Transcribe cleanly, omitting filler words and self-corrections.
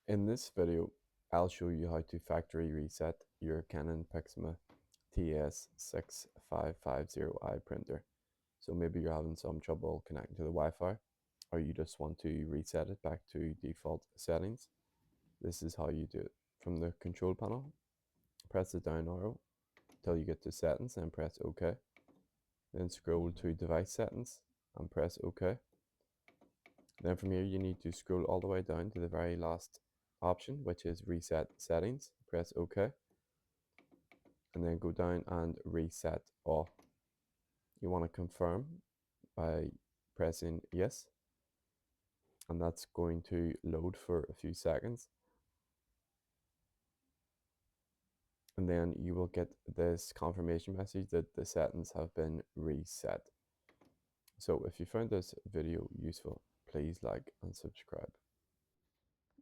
In this video, I'll show you how to factory reset your Canon Pixma TS6550i printer. So maybe you're having some trouble connecting to the Wi-Fi, or you just want to reset it back to default settings. This is how you do it. From the control panel, press the down arrow till you get to settings and press OK. Then scroll to device settings and press OK. Then from here you need to scroll all the way down to the very last option, which is reset settings. Press OK, and then go down and reset all. You want to confirm by pressing yes, and that's going to load for a few seconds, and then you will get this confirmation message that the settings have been reset. So if you found this video useful, please like and subscribe.